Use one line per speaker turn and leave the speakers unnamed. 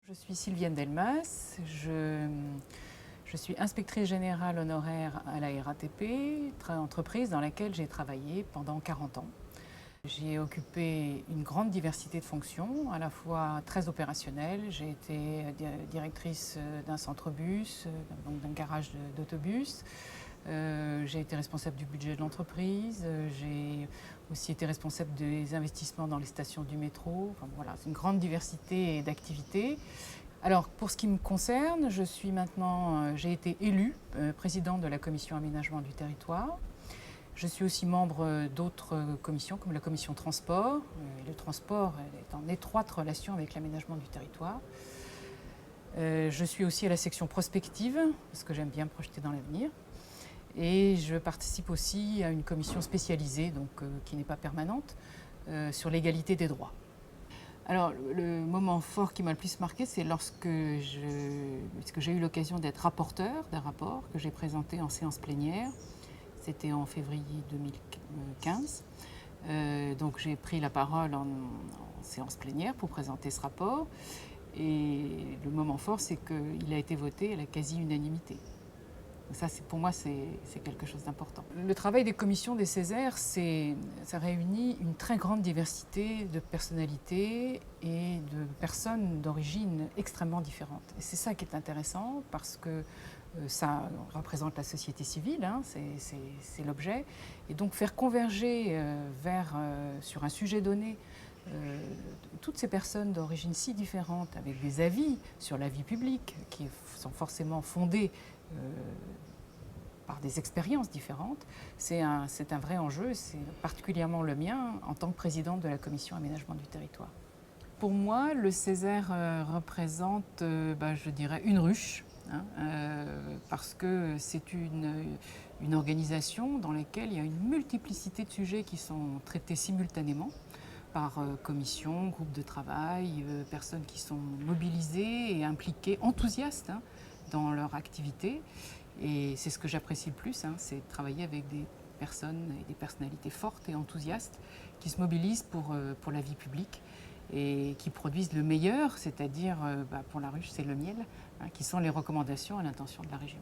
Je suis Sylviane Delmas, je suis inspectrice générale honoraire à la RATP, entreprise dans laquelle j'ai travaillé pendant 40 ans. J'ai occupé une grande diversité de fonctions, à la fois très opérationnelles. J'ai été directrice d'un centre-bus, donc d'un garage d'autobus. J'ai été responsable du budget de l'entreprise. J'ai aussi été responsable des investissements dans les stations du métro. Enfin, voilà, c'est une grande diversité d'activités. Alors, pour ce qui me concerne, j'ai été élue présidente de la commission aménagement du territoire. Je suis aussi membre d'autres commissions, comme la commission transport. Le transport est en étroite relation avec l'aménagement du territoire. Je suis aussi à la section prospective, parce que j'aime bien me projeter dans l'avenir. Et je participe aussi à une commission spécialisée, donc, qui n'est pas permanente, sur l'égalité des droits. Alors, le moment fort qui m'a le plus marqué, c'est lorsque j'ai eu l'occasion d'être rapporteur d'un rapport que j'ai présenté en séance plénière. C'était en février 2015. Donc j'ai pris la parole en séance plénière pour présenter ce rapport. Et le moment fort, c'est qu'il a été voté à la quasi-unanimité. Ça, pour moi, c'est quelque chose d'important. Le travail des commissions des Césaires, ça réunit une très grande diversité de personnalités et de personnes d'origine extrêmement différentes. Et c'est ça qui est intéressant, parce que ça représente la société civile, hein, c'est l'objet. Et donc faire converger sur un sujet donné toutes ces personnes d'origine si différentes, avec des avis sur la vie publique qui sont forcément fondés par des expériences différentes, c'est un vrai enjeu, c'est particulièrement le mien en tant que présidente de la commission aménagement du territoire. Pour moi, le Césaire représente, je dirais, une ruche, hein, parce que c'est une organisation dans laquelle il y a une multiplicité de sujets qui sont traités simultanément par commission, groupe de travail, personnes qui sont mobilisées et impliquées, enthousiastes, hein, dans leur activité. Et c'est ce que j'apprécie le plus, hein, c'est de travailler avec des personnes et des personnalités fortes et enthousiastes qui se mobilisent pour la vie publique et qui produisent le meilleur, c'est-à-dire pour la ruche, c'est le miel, hein, qui sont les recommandations à l'intention de la région.